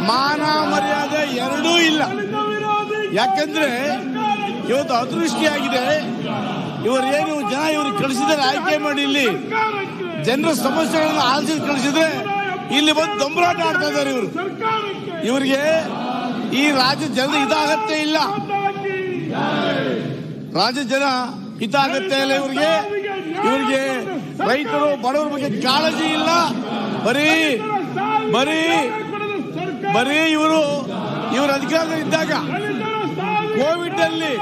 ಮಾನ ಮರ್ಯಾದೆ ಎರಡೂ ಇಲ್ಲ. ಯಾಕಂದ್ರೆ ಇವತ್ತು ಅದೃಷ್ಟಿಯಾಗಿದೆ. ಇವರೇನು ಜನ ಇವ್ರಿಗೆ ಕಳಿಸಿದರೆ ಆಯ್ಕೆ ಮಾಡಿ ಇಲ್ಲಿ ಜನರ ಸಮಸ್ಯೆಗಳನ್ನು ಆಲಿಸಿ ಕಳಿಸಿದ್ರೆ ಇಲ್ಲಿ ಬಂದು ದೊಂಬರಾಟ ಆಡ್ತಾ ಇದ್ದಾರೆ ಇವರು. ಇವರಿಗೆ ಈ ರಾಜ್ಯ ಜನ ಇದಾಗತ್ತೆ ಇಲ್ಲ, ರಾಜ್ಯ ಜನ ಹಿತಾಗತ್ತೆ ಇಲ್ಲ ಇವರಿಗೆ. ರೈತರು ಬಡವರ ಬಗ್ಗೆ ಕಾಳಜಿ ಇಲ್ಲ. ಬರೀ ಇವರು ಅಧಿಕಾರದಲ್ಲಿದ್ದಾಗ ಕೋವಿಡ್ ಅಲ್ಲಿ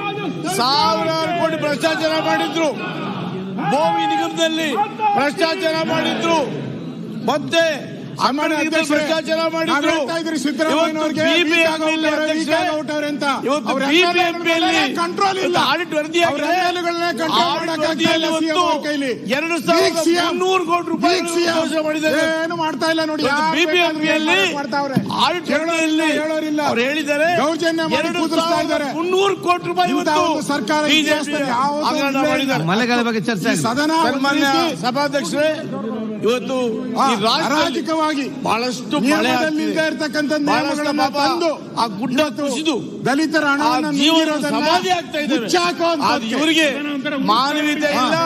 ಸಾವಿರಾರು ಕೋಟಿ ಭ್ರಷ್ಟಾಚಾರ ಮಾಡಿದ್ರು, ಭೂಮಿ ನಿಗಮದಲ್ಲಿ ಭ್ರಷ್ಟಾಚಾರ ಮಾಡಿದ್ರು, ಮತ್ತೆ ಭ್ರಷ್ಟಾಚಾರ ಮಾಡಿದ್ರು. ಆಡಿಟ್ ವರದಿಯಲ್ಲಿ 2,300 ಕೋಟಿ ರೂಪಾಯಿ ಮಾಡ್ತಾ ಇಲ್ಲ ನೋಡಿ. ಬಿಬಿಎಂಪಿಯಲ್ಲಿ ಆಡಿಟ್ ವರದಿಯಲ್ಲಿ ಅವ್ರು ಹೇಳಿದ್ದಾರೆ 2,300 ಕೋಟಿ ರೂಪಾಯಿ ಸರ್ಕಾರ ಮಳೆಗಾಲ ಬಗ್ಗೆ ಚರ್ಚೆ. ಸನ್ಮಾನ್ಯ ಸಭಾಧ್ಯಕ್ಷರೇ, ಇವತ್ತು ಅರಾಜಕವಾಗಿ ಬಹಳಷ್ಟು ಮಳೆ ಇರ್ತಕ್ಕಂಥ ನಿಯಮಗಳನ್ನು ತಂದು ಆ ಗುಡ್ಡ ಕುಸಿದು ದಲಿತರ ಹಣವನ್ನು ಸಮಾಧಿ ಆಗ್ತಾ ಇದ್ದಾರೆ. ಇವರಿಗೆ ಮಾನವೀಯತೆ ಇಲ್ಲ,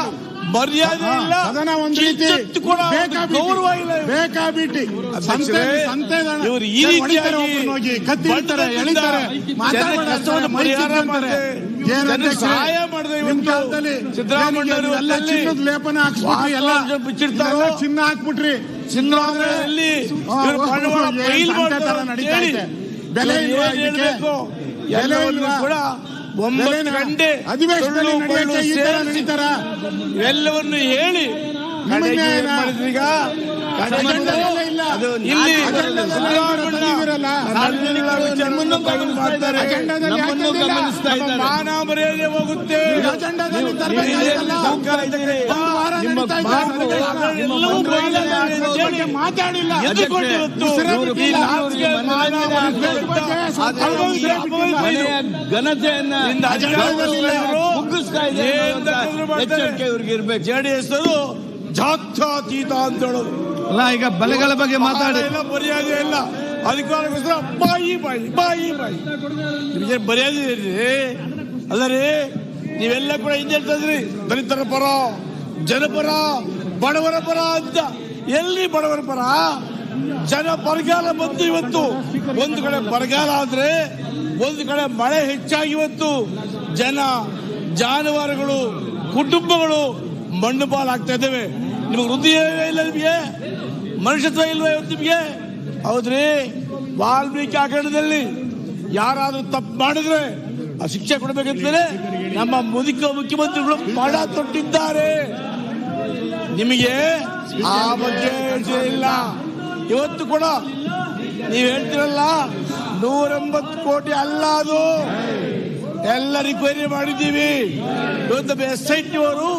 ಮರ್ಯಾದೆ ಇಲ್ಲ, ಅದನ್ನ ಒಂದು ರೀತಿ ಗೌರವ ಇಲ್ಲ. ಬೇಕಾಬಿಟ್ಟಿ ಇವರು ಈ ರೀತಿಯಾಗಿ ಕತ್ತಿ ಹಿಡಿತಾರೆ, ಎಳಿತಾರೆ, ಪರಿಹಾರ ಸಹಾಯ ಮಾಡಿದ್ರೆ ಸಿದ್ದರಾಮಯ್ಯ ಎಲ್ಲ ಚಿನ್ನದ ಲೇಪನ ಹಾಕ್ಸ್ಬಿಟ್ರಿ, ಎಲ್ಲ ಬಿಚ್ಚಿಡ್ತಾರೋ ಚಿನ್ನ ಹಾಕ್ಬಿಟ್ರಿ. ಚಿನ್ನದಲ್ಲಿ ಬೆಲೆ ಕೂಡ 9 ಗಂಟೆ ಅಧಿವೇಶನದಲ್ಲಿ ನಡೀತಾರ. ಎಲ್ಲವನ್ನು ಹೇಳಿ ಈಗ ಮಾನ ಮರ್ಯಾದೆ ಹೋಗುತ್ತೆ. ಮಾತಾಡಿಲ್ಲ ಘನತೆಯನ್ನ ಎಚ್ಚರಿಕೆ ಇವ್ರಿಗೆ ಇರ್ಬೇಕು. ಜೆಡಿಎಸ್ ಜಾತ್ಯತೀತ ಅಂತ ಹೇಳೋದು ಅಲ್ಲ. ಈಗ ಬಲೆಗಳ ಬಗ್ಗೆ ಮಾತಾಡಿ ಮರ್ಯಾದೆ ಇಲ್ಲ, ಅಧಿಕಾರಕ್ಕೋಸ್ಕರ ಬಾಯಿ ನಿಮಗೆ ಮರ್ಯಾದೆ ಇದೆ ಅಲ್ಲ ರೀ. ನೀವೆಲ್ಲ ಕೂಡ ಹಿಂದೆ ಹೇಳ್ತಾ ಇದ್ರಿ ದಲಿತರ ಪರ, ಜನಪರ, ಬಡವರ ಪರ ಅಂತ. ಎಲ್ಲಿ ಬಡವರ ಪರ? ಜನ ಬರಗಾಲ ಬಂದು ಇವತ್ತು ಒಂದು ಕಡೆ ಬರಗಾಲ ಆದ್ರೆ ಒಂದು ಕಡೆ ಮಳೆ ಹೆಚ್ಚಾಗಿ ಇವತ್ತು ಜನ, ಜಾನುವಾರುಗಳು, ಕುಟುಂಬಗಳು ಮಣ್ಣು ಪಾಲಾಗ್ತಾ ಇದ್ದೇವೆ. ನಿಮಗೆ ಹೃದಯ ಇಲ್ಲ, ನಿಮಗೆ ಮನುಷ್ಯತ್ವ ಇಲ್ವ ಇವತ್ತು ನಿಮಗೆ? ಹೌದ್ರಿ, ವಾಲ್ಮೀಕಿ ಹಗರಣದಲ್ಲಿ ಯಾರಾದ್ರೂ ತಪ್ಪು ಮಾಡಿದ್ರೆ ಆ ಶಿಕ್ಷೆ ಕೊಡಬೇಕಂತಲೇ ನಮ್ಮ ಮುಖ್ಯಮಂತ್ರಿಗಳು ಮಾಡ ತೊಟ್ಟಿದ್ದಾರೆ. ನಿಮಗೆ ಆ ಬಗ್ಗೆ ಇಲ್ಲ. ಇವತ್ತು ಕೂಡ ನೀವು ಹೇಳ್ತಿರಲ್ಲ 180 ಕೋಟಿ ಅಲ್ಲ, ಅದು ಎಲ್ಲ ರಿಕ್ವೈರಿ ಮಾಡಿದ್ದೀವಿ. ಇವತ್ತು SIT ಅವರು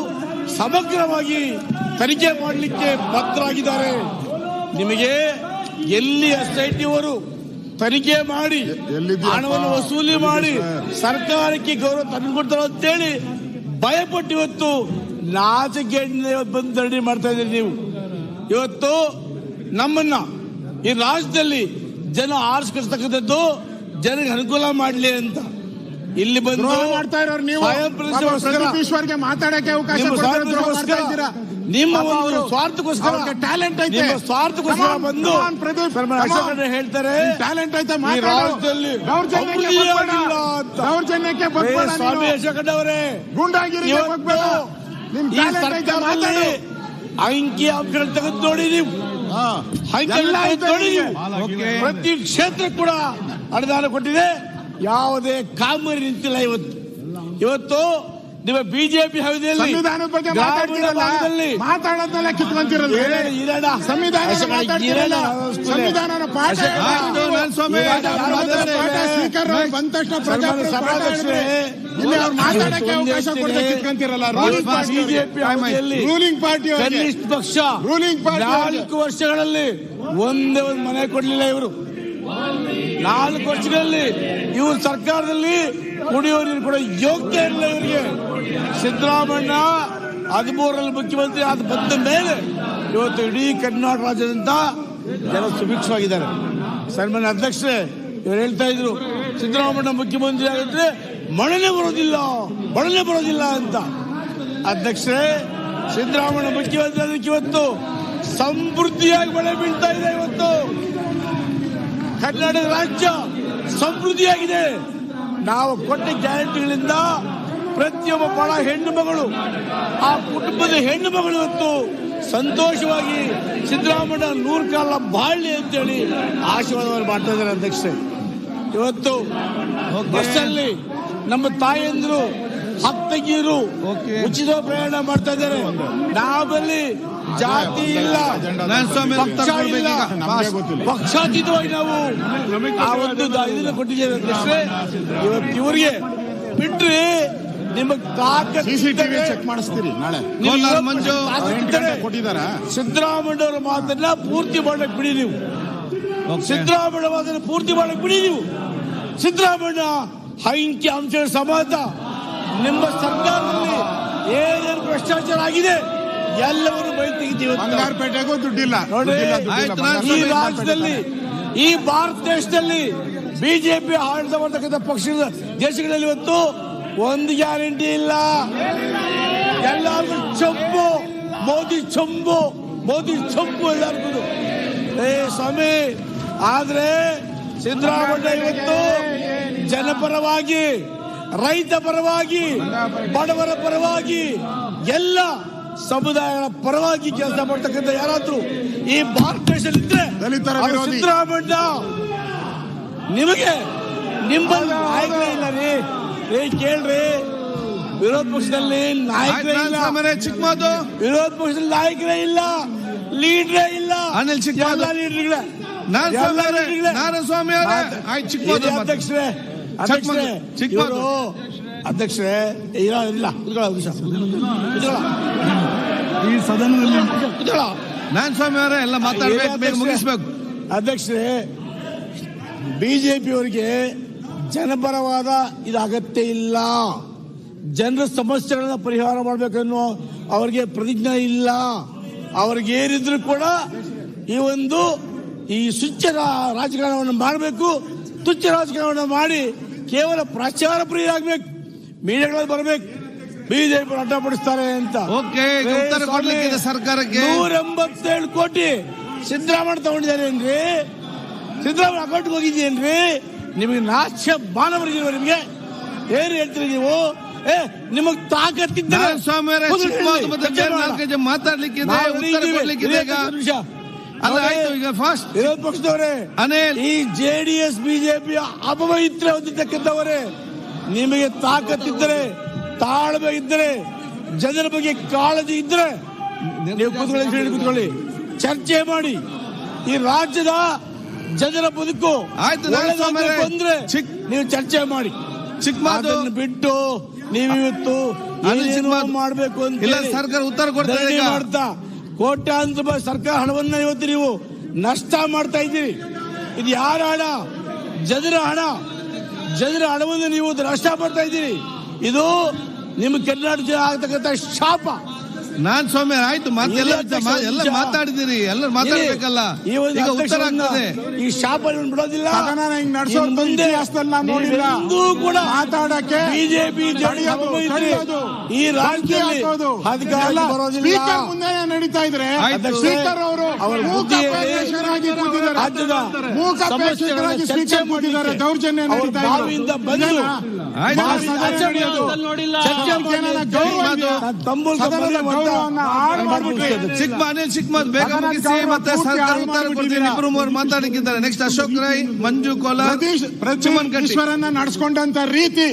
ಸಮಗ್ರವಾಗಿ ತನಿಖೆ ಮಾಡಲಿಕ್ಕೆ ಬದ್ಧರಾಗಿದ್ದಾರೆ. ನಿಮಗೆ ಎಲ್ಲಿ SIT ಅವರು ತನಿಖೆ ಮಾಡಿ ಹಣವನ್ನು ವಸೂಲಿ ಮಾಡಿ ಸರ್ಕಾರಕ್ಕೆ ಗೌರವ ತಂದುಕೊಡ್ತಾರೆ ಅಂತೇಳಿ ಭಯಪಟ್ಟು ಇವತ್ತು ನಾಚಿಕೆ ಬಂದು ಧರಣಿ ಮಾಡ್ತಾ ಇದ್ದೀರಿ. ನೀವು ಇವತ್ತು ನಮ್ಮನ್ನ ಈ ರಾಜ್ಯದಲ್ಲಿ ಜನ ಆರಿಸ್ಕೊಳ್ತಕ್ಕಂಥದ್ದು ಜನರಿಗೆ ಅನುಕೂಲ ಮಾಡಲಿ ಅಂತ ಇಲ್ಲಿ ಬಂದು ಮಾಡ್ತಾ ಇರೋರು ನೀವು. ಈಶ್ವರ್ಗೆ ಮಾತಾಡಕ್ಕೆ ಅವಕಾಶ ನಿಮ್ಮ ಸ್ವಾರ್ಥಕ್ಕೋಸ್ಕರ ಟ್ಯಾಲೆಂಟ್ ಐತೆ, ಸ್ವಾರ್ಥಕ್ಕೋಸ್ಕರ ಬಂದು ಹೇಳ್ತಾರೆ ಟ್ಯಾಲೆಂಟ್ ಐತೆ. ರಾಜ್ಯದಲ್ಲಿ ದೌರ್ಜನ್ಯಕ್ಕೆ ಸ್ವಾಮಿ ಅಶೋಕಣ್ಣವರೇ, ಗೂಂಡಾಗಿರಿ ಅಂಕಿ ಅಂಶಗಳು ತೆಗೆದು ನೋಡಿ ನೀವು. ಪ್ರತಿ ಕ್ಷೇತ್ರ ಕೂಡ ಅನುದಾನ ಕೊಟ್ಟಿದೆ, ಯಾವುದೇ ಕಾಮಗಾರಿ ನಿಂತಿಲ್ಲ. ಇವತ್ತು ನಿಮ್ಮ ಬಿಜೆಪಿ ಅವಧಿಯಲ್ಲಿ ಸಂವಿಧಾನದ ಬಗ್ಗೆ ಮಾತಾಡೋದನ್ನೆಲ್ಲ ಕಿತ್ಕೊಂತಿರಲ್ಲ. ಸಂವಿಧಾನದ ಪಾಠ ಬಂದ ತಕ್ಷಣ ಮಾತಾಡಕ್ಕೆ ಅವಕಾಶ ಕೊಡದೆ ಕಿತ್ಕೊಂತಿರಲ್ಲ. ಬಿಜೆಪಿ ಅವಧಿಯಲ್ಲಿ ರೂಲಿಂಗ್ ಪಾರ್ಟಿ, ಕನಿಷ್ಠ ಪಕ್ಷ 4 ವರ್ಷಗಳಲ್ಲಿ ಒಂದೇ ಒಂದು ಮನೆ ಕೊಡ್ಲಿಲ್ಲ ಇವರು. 4 ವರ್ಷಗಳಲ್ಲಿ ಇವರು ಸರ್ಕಾರದಲ್ಲಿ ಕುಡಿಯೋ ನೀರು ಕೂಡ ಯೋಗ್ಯ ಇರಲಿಲ್ಲ ಇವರಿಗೆ. ಸಿದ್ದರಾಮಯ್ಯ 13ರಲ್ಲಿ ಮುಖ್ಯಮಂತ್ರಿ ಆದ ಬಂದ ಮೇಲೆ ಇವತ್ತು ಇಡೀ ಕರ್ನಾಟಕ ರಾಜ್ಯದಂತ ಜನ ಸುಭಿಕ್ಷವಾಗಿದ್ದಾರೆ. ಸನ್ಮಾನ್ಯ ಅಧ್ಯಕ್ಷರೇ, ಇವರು ಹೇಳ್ತಾ ಇದ್ರು ಸಿದ್ದರಾಮಯ್ಯ ಮುಖ್ಯಮಂತ್ರಿ ಆಗಿದ್ರೆ ಮಳೆನೇ ಬರೋದಿಲ್ಲ ಅಂತ. ಅಧ್ಯಕ್ಷರೇ, ಸಿದ್ದರಾಮಯ್ಯ ಮುಖ್ಯಮಂತ್ರಿ ಅದಕ್ಕೆ ಇವತ್ತು ಸಮೃದ್ಧಿಯಾಗಿ ಮಳೆ ಬೀಳ್ತಾ ಇದೆ. ಇವತ್ತು ಕರ್ನಾಟಕ ರಾಜ್ಯ ಸಮೃದ್ಧಿಯಾಗಿದೆ. ನಾವು ಕೊಟ್ಟ ಗ್ಯಾರಂಟಿಗಳಿಂದ ಪ್ರತಿಯೊಬ್ಬ ಬಡ ಹೆಣ್ಣು ಮಗಳು, ಆ ಕುಟುಂಬದ ಹೆಣ್ಣು ಮಗಳು ಇವತ್ತು ಸಂತೋಷವಾಗಿ ಸಿದ್ದರಾಮಯ್ಯ 100 ಕಾಲ ಬಾಳ್ಲಿ ಅಂತೇಳಿ ಆಶೀರ್ವಾದವನ್ನು ಮಾಡ್ತಾ ಇದ್ದಾರೆ. ಅಧ್ಯಕ್ಷರೇ, ಇವತ್ತು ಬಸ್ಸಲ್ಲಿ ನಮ್ಮ ತಾಯಂದಿರು ಹತ್ತಗಿರು ಉಚಿತ ಪ್ರಯಾಣ ಮಾಡ್ತಾ ಇದ್ದಾರೆ. ನಾವಲ್ಲಿ ಜಾತಿ ಇಲ್ಲ, ಪಕ್ಷ ಇಲ್ಲ, ಪಕ್ಷಾತೀತವಾಗಿ ನಾವು ಆ ಒಂದು ಇದನ್ನು ಕೊಟ್ಟಿದ್ದೇವೆ. ಅಧ್ಯಕ್ಷರೇ, ಇವತ್ತು ಇವರಿಗೆ ಬಿಟ್ರೆ ನಿಮಗೆ CCTV ಚೆಕ್ ಮಾಡಿಸ್ತೀರಿ ನಾಳೆ. ಕೊಟ್ಟಿದ್ದಾರಾ ಸಿದ್ದರಾಮಯ್ಯ ಅವರ ಮಾತನ್ನ ಪೂರ್ತಿ ಮಾಡಕ್ ಬಿಡಿ ನೀವು. ಸಿದ್ದರಾಮಯ್ಯ ಮಾತನ್ನ ಪೂರ್ತಿ ಮಾಡಕ್ ಬಿಡಿ ನೀವು. ಸಿದ್ದರಾಮಯ್ಯ ಅಂಕಿ ಅಂಶಗಳ ಸಮಾಜ ನಿಮ್ಮ ಸರ್ಕಾರದಲ್ಲಿ ಏನೇನು ಭ್ರಷ್ಟಾಚಾರ ಆಗಿದೆ ಎಲ್ಲವನ್ನು ಬಯಲು ತೆಗಿತೀವಿ. ಬಂಗಾರಪೇಟೆಗೂ ದುಡ್ಡಿಲ್ಲ ನೋಡಿ, ಈ ರಾಜ್ಯದಲ್ಲಿ, ಈ ಭಾರತ ದೇಶದಲ್ಲಿ ಬಿಜೆಪಿ ಆಡಳಿತ ಮಾಡತಕ್ಕಂಥ ಪಕ್ಷದ ದೇಶಗಳಲ್ಲಿ ಇವತ್ತು ಒಂದು ಗ್ಯಾರಂಟಿ ಇಲ್ಲ. ಎಲ್ಲರಿಗೂ ಚಂಪು, ಮೋದಿ ಚಂಪು ಎಲ್ಲರಿಗೂ. ಸ್ವಾಮಿ, ಆದ್ರೆ ಸಿದ್ದರಾಮಯ್ಯ ಇವತ್ತು ಜನಪರವಾಗಿ, ರೈತ ಪರವಾಗಿ, ಬಡವರ ಪರವಾಗಿ, ಎಲ್ಲ ಸಮುದಾಯಗಳ ಪರವಾಗಿ ಕೆಲಸ ಮಾಡ್ತಕ್ಕಂಥ ಯಾರಾದ್ರೂ ಈ ಭಾರತ ದೇಶದಲ್ಲಿ ಇದ್ರೆ ಸಿದ್ದರಾಮಯ್ಯ. ನಿಮಗೆ ನಿಮ್ಮಲ್ಲಿ ನಾಯಕರೇ ಇಲ್ಲ ರೀ. ಕೇಳ್ರಿ, ವಿರೋಧ ಪಕ್ಷದಲ್ಲಿ ನಾಯಕರೇ ಇಲ್ಲ, ವಿರೋಧ ಪಕ್ಷದಲ್ಲಿ ನಾಯಕರೇ ಇಲ್ಲ, ಲೀಡ್ರೇ ಇಲ್ಲ. ಅನಿಲ್ ಚಿಕ್ಕಮಾದು, ಅಧ್ಯಕ್ಷರೇ ಇಲ್ಲ, ಈ ಸದನದಲ್ಲಿ ನಾರಾಯಣ ಸ್ವಾಮಿ ಅವರೇ ಎಲ್ಲ ಮಾತಾಡ್ಬೇಕು, ಮುಗಿಸ್ಬೇಕು. ಅಧ್ಯಕ್ಷರೇ, ಬಿಜೆಪಿಯವರಿಗೆ ಜನಪರವಾದ ಇದು ಅಗತ್ಯ ಇಲ್ಲ. ಜನರ ಸಮಸ್ಯೆಗಳನ್ನ ಪರಿಹಾರ ಮಾಡಬೇಕನ್ನೋ ಅವರಿಗೆ ಪ್ರತಿಜ್ಞೆ ಇಲ್ಲ. ಅವ್ರಿಗೆ ಏನಿದ್ರು ಕೂಡ ಈ ಸುಚ್ಚ ರಾಜಕಾರಣವನ್ನು ಮಾಡಬೇಕು, ತುಚ್ಛ ರಾಜಕಾರಣವನ್ನು ಮಾಡಿ ಕೇವಲ ಪ್ರಚಾರ ಪ್ರಿಯರಾಗಬೇಕು, ಮೀಡಿಯಾಗಳಲ್ಲಿ ಬರಬೇಕು, ಬಿಜೆಪಿ ಅಡ್ಡಪಡಿಸ್ತಾರೆ ಅಂತ. ಸರ್ಕಾರಕ್ಕೆ 187 ಕೋಟಿ ಸಿದ್ದರಾಮಯ್ಯ ತಗೊಂಡಿದ್ದಾರೆ ಏನ್ರಿ? ಸಿದ್ದರಾಮಯ್ಯ ಅಕೌಂಟ್ಗೆ ಹೋಗಿದ್ದೇನ್ರಿ? ನಿಮಗೆ ನಾಶ ಬಾಣವರಿಗಿರುವ ನಿಮಗೆ ಏನು ಹೇಳ್ತೀರಿ ನೀವು? ನಿಮಗ್ ತಾಕತ್ತಿದ್ದರೆ ಮಾತಾಡ್ಲಿಕ್ಕೆ ವಿರೋಧ ಪಕ್ಷದವರೇ, ಈ ಜೆಡಿಎಸ್ ಬಿಜೆಪಿ ಅಪವಿತ್ರ ಹೊಂದಿದ್ದಕ್ಕಿದ್ದವರೇ, ನಿಮಗೆ ತಾಕತ್ತಿದ್ದರೆ, ತಾಳ್ಮೆ ಇದ್ದರೆ, ಜನರ ಬಗ್ಗೆ ಕಾಳಜಿ ಇದ್ದರೆ ನೀವು ಕೂತ್ಕೊಳ್ಳಿ, ಚರ್ಚೆ ಮಾಡಿ. ಈ ರಾಜ್ಯದ ಜನರ ಬದುಕು ಬಂದ್ರೆ ನೀವು ಚರ್ಚೆ ಮಾಡಿ. ಚಿಕ್ಕಮಾದನ್ನು ಬಿಟ್ಟು ನೀವಿವತ್ತು ಮಾಡಬೇಕು ಅಂತ ಸರ್ಕಾರ ಉತ್ತರ ಕೊಡ್ತಾ ಕೋಟ್ಯಾಂತರ ರೂಪಾಯಿ ಸರ್ಕಾರ ಹಣವನ್ನ ಇವತ್ತು ನೀವು ನಷ್ಟ ಮಾಡ್ತಾ ಇದ್ದೀರಿ. ಇದು ಯಾರ ಹಣ? ಜನರ ಹಣ. ಜನರ ಹಣವನ್ನು ನೀವು ನಷ್ಟ ಮಾಡ್ತಾ ಇದ್ದೀರಿ. ಇದು ನಿಮ್ಮ ಕರ್ನಾಟಕ ಆಗ್ತಕ್ಕಂಥ ಶಾಪ. ನಾನ್ ಸ್ವಾಮಿ ಆಯ್ತು, ಎಲ್ಲ ಮಾತಾಡಿದಿರಿ, ಎಲ್ಲ ಮಾತಾಡ್ಬೇಕಲ್ಲ, ಈಗ ಉತ್ತರ ಆಗ್ತದೆ. ಈ ಶಾಪ ಬಿಡೋದಿಲ್ಲ. ಮುಂದೆ ನೋಡಿಲ್ಲ ಕೂಡ ಮಾತಾಡಕ್ಕೆ ಬಿಜೆಪಿ ಈ ರಾಜ್ಯದಲ್ಲಿ ಅಧಿಕಾರ ಬರೋದಿಲ್ಲ. ಮುಂದೆ ನಡೀತಾ ಇದ್ರೆ ಸ್ಪೀಕರ್ ಅವರು ರಾಜ್ಯದ ಮೂಕರಾಗಿ ಸ್ಪೀಕರ್ ಕೂತಿದ್ದಾರೆ. ದೌರ್ಜನ್ಯ ನಡೀತಾ ಚಿಕ್ಕಮಾದ್ ಬೇಗ ಮುಗಿಸಿ, ಮತ್ತೆ ಸರ್ಕಾರ ಉತ್ತರ ಕೊಡ್ತೀನಿ. ಇಬ್ಬರು ಮೂವರು ಮಾತಾಡಲಿಕ್ಕಿದ್ದಾರೆ. ನೆಕ್ಸ್ಟ್ ಅಶೋಕ್ ರೈ, ಮಂಜು ಕೋಲಾರ್, ಈಶ್ವರನ್ನ ನಡೆಸ್ಕೊಂಡಂತ ರೀತಿ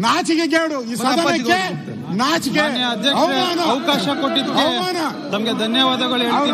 ನಾಚಿಕೆಗೇಡು. ಈ ಸದನಕ್ಕೆ ನಾಚಿಕೆ. ಅವಕಾಶ ಕೊಟ್ಟಿದ್ದಕ್ಕೆ ನಮಗೆ ಧನ್ಯವಾದಗಳು ಹೇಳ್ತೀನಿ.